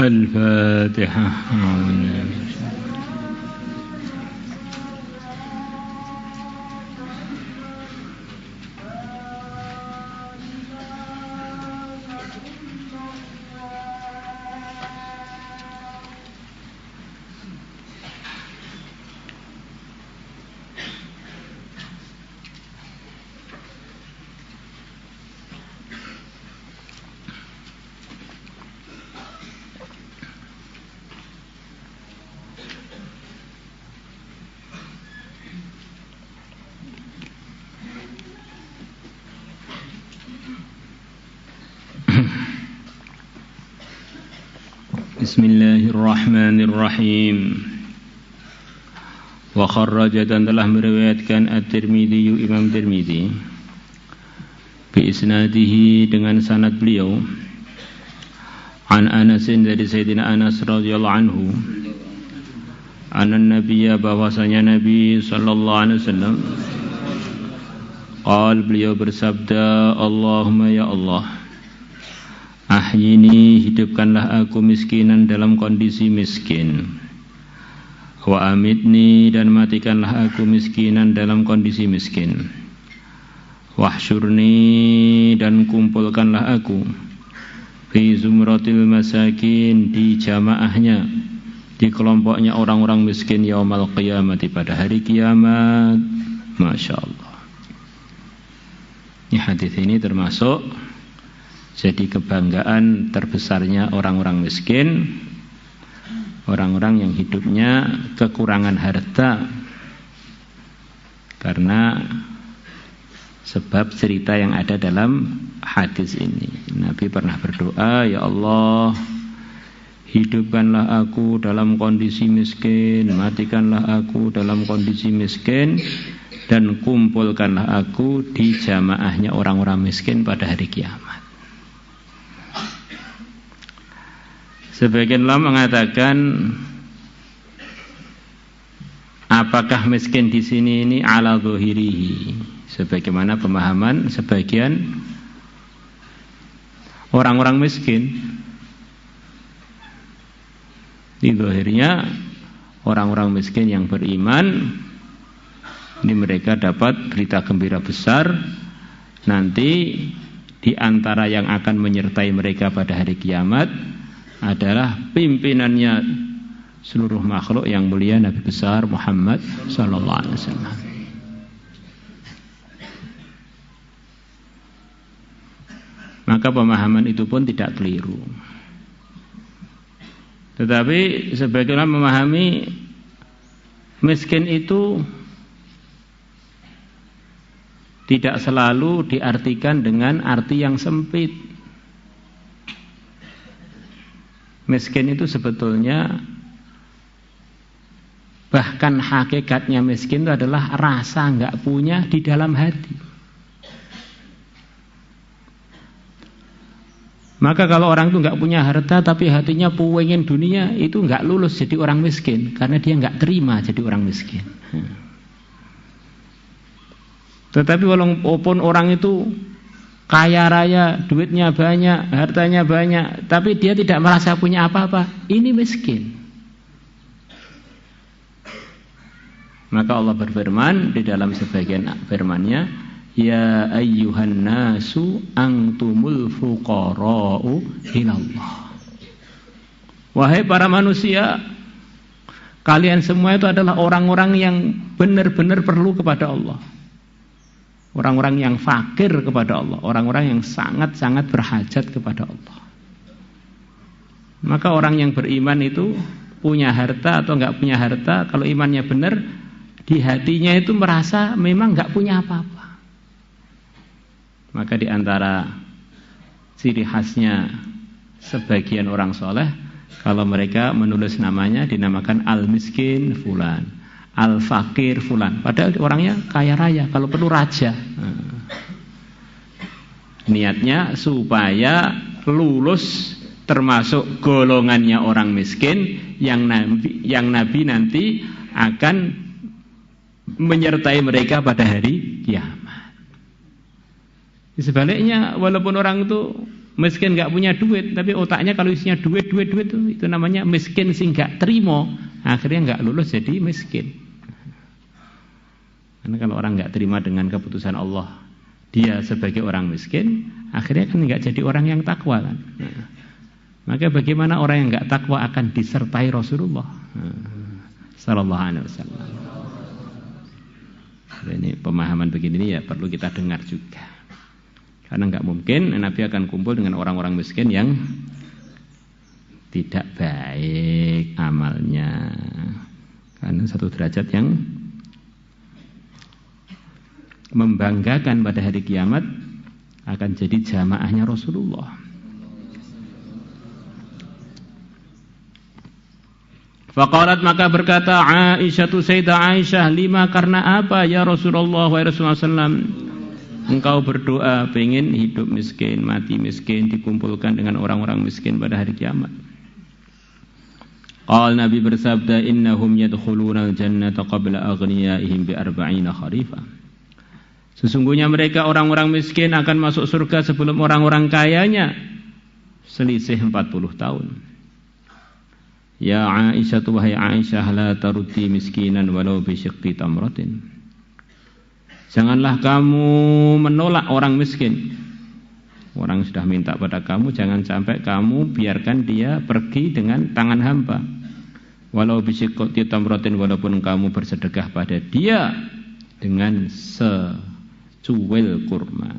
الفاتحة. Bismillahirrahmanirrahim. Wa kharraja dan telah meriwayatkan At-Tirmidzi Imam Tirmidzi bi isnadihi dengan sanad beliau an Anas dari Sayyidina Anas radhiyallahu anhu anan nabiyya bahwasanya Nabi sallallahu alaihi wasallam qala beliau bersabda Allahumma ya Allah ahyini hidupkanlah aku miskinan dalam kondisi miskin wa amitni dan matikanlah aku miskinan dalam kondisi miskin wahsyurni dan kumpulkanlah aku fi zumratil masakin di jamaahnya di kelompoknya orang-orang miskin yaumal qiyamati pada hari kiamat. Masya Allah. Ini hadis ini termasuk jadi kebanggaan terbesarnya orang-orang miskin, orang-orang yang hidupnya kekurangan harta karena sebab cerita yang ada dalam hadis ini. Nabi pernah berdoa, ya Allah, hidupkanlah aku dalam kondisi miskin, matikanlah aku dalam kondisi miskin, dan kumpulkanlah aku di jamaahnya orang-orang miskin pada hari kiamat. Sebagian ulama mengatakan apakah miskin di sini ini ala zahirihi, sebagaimana pemahaman sebagian orang-orang miskin. Di zahirnya orang-orang miskin yang beriman ini mereka dapat berita gembira besar nanti di antara yang akan menyertai mereka pada hari kiamat adalah pimpinannya seluruh makhluk yang mulia Nabi besar Muhammad sallallahu alaihi wasallam. Maka pemahaman itu pun tidak keliru. Tetapi sebagian memahami miskin itu tidak selalu diartikan dengan arti yang sempit. Miskin itu sebetulnya bahkan hakikatnya miskin itu adalah rasa enggak punya di dalam hati. Maka kalau orang itu enggak punya harta tapi hatinya pengen dunia, itu enggak lulus jadi orang miskin karena dia enggak terima jadi orang miskin. Tetapi walaupun orang itu kaya raya, duitnya banyak, hartanya banyak, tapi dia tidak merasa punya apa-apa, ini miskin. Maka Allah berfirman di dalam sebagian firman-Nya, ya ayyuhan nasu antumul fuqara'u ilallah. Wahai para manusia, kalian semua itu adalah orang-orang yang benar-benar perlu kepada Allah. Orang-orang yang fakir kepada Allah, orang-orang yang sangat-sangat berhajat kepada Allah. Maka orang yang beriman itu punya harta atau enggak punya harta, kalau imannya benar, di hatinya itu merasa memang enggak punya apa-apa. Maka di antara ciri khasnya sebagian orang soleh, kalau mereka menulis namanya dinamakan al-miskin fulan, al-fakir fulan, padahal orangnya kaya raya, kalau perlu raja. Niatnya supaya lulus termasuk golongannya orang miskin yang Nabi nanti akan menyertai mereka pada hari kiamat. Sebaliknya, walaupun orang itu miskin nggak punya duit, tapi otaknya kalau isinya duit itu namanya miskin sing nggak terima, akhirnya nggak lulus jadi miskin. Karena kalau orang nggak terima dengan keputusan Allah, dia sebagai orang miskin, akhirnya kan nggak jadi orang yang takwa kan. Nah, maka bagaimana orang yang nggak takwa akan disertai Rasulullah Sallallahu Alaihi Wasallam. Ini pemahaman begini ya perlu kita dengar juga. Karena nggak mungkin Nabi akan kumpul dengan orang-orang miskin yang tidak baik amalnya. Karena satu derajat yang membanggakan pada hari kiamat akan jadi jamaahnya Rasulullah. Faqalat, maka berkata Aisyah, Sayyidah Aisyah, lima, karena apa ya Rasulullah wa Rasulullah sallam engkau berdoa pengen hidup miskin, mati miskin, dikumpulkan dengan orang-orang miskin pada hari kiamat? Qal, Nabi bersabda, innahum yadkhuluna al-jannata qabla aghniyaihim bi 40 kharifah. Sesungguhnya mereka orang-orang miskin akan masuk surga sebelum orang-orang kayanya, selisih 40 tahun. Ya Aisyah, wahai Aisyah, la taruddi miskinan walau bi syiqqi tamratin. Janganlah kamu menolak orang miskin. Orang sudah minta pada kamu, jangan sampai kamu biarkan dia pergi dengan tangan hampa. Walau bi syiqqi tamratin, walaupun kamu bersedekah pada dia dengan secuil kurma.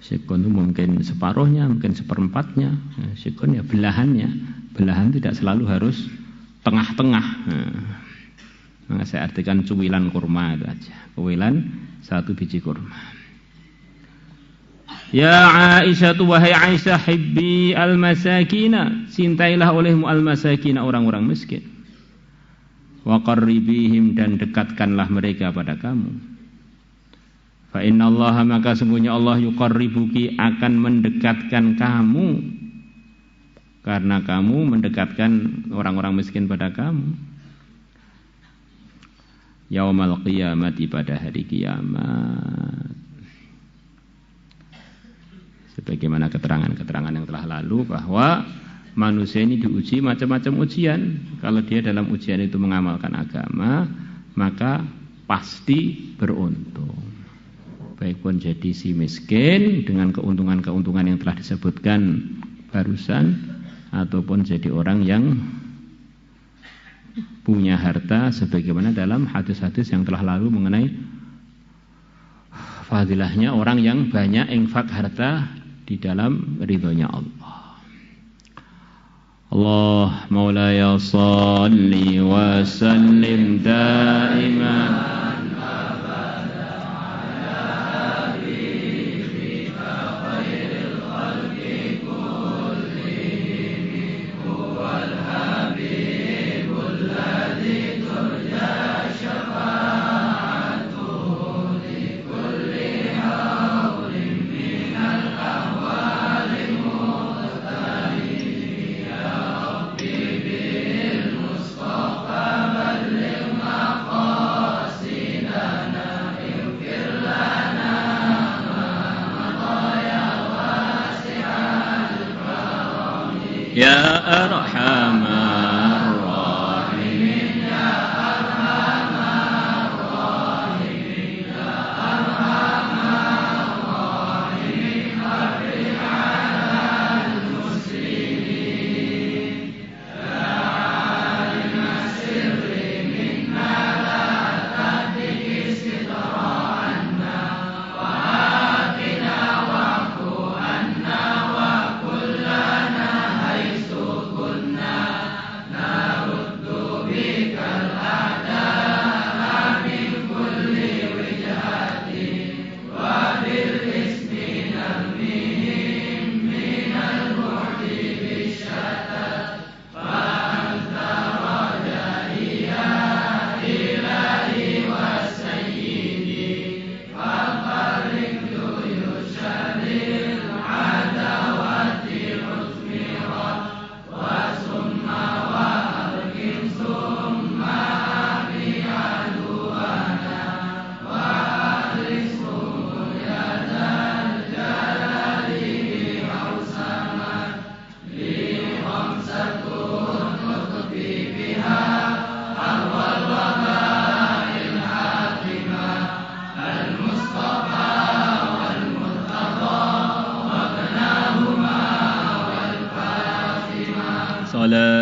Syikon itu mungkin separuhnya, mungkin seperempatnya. Syikon ya belahannya. Belahan tidak selalu harus tengah-tengah. Nah, saya artikan cuwilan kurma itu aja. Cuwilan satu biji kurma. Ya Aisyah, wahai Aisyah, hibbi al-masakina, cintailah olehmu al-masakina, orang-orang miskin. Wa qarribihim, dan dekatkanlah mereka pada kamu. Fa innallaha, maka sungguhnya Allah, yuqarribuki, akan mendekatkan kamu, karena kamu mendekatkan orang-orang miskin pada kamu. Yaumal qiyamati, pada hari kiamat. Sebagaimana keterangan-keterangan yang telah lalu bahwa manusia ini diuji macam-macam ujian. Kalau dia dalam ujian itu mengamalkan agama, maka pasti beruntung. Baik pun jadi si miskin dengan keuntungan-keuntungan yang telah disebutkan barusan, ataupun jadi orang yang punya harta sebagaimana dalam hadis-hadis yang telah lalu mengenai fadilahnya orang yang banyak infak harta di dalam ridhonya Allah. Allah maulaya salli wa sallim daiman ya arhamar rahimin, ya arhamar rahimin, ya arhamar rahimin, afrij 'alal muslimin, ya 'alim sirri minna la tahdiki sitra'anna wa atina wa'fu anna wa kullana الضلال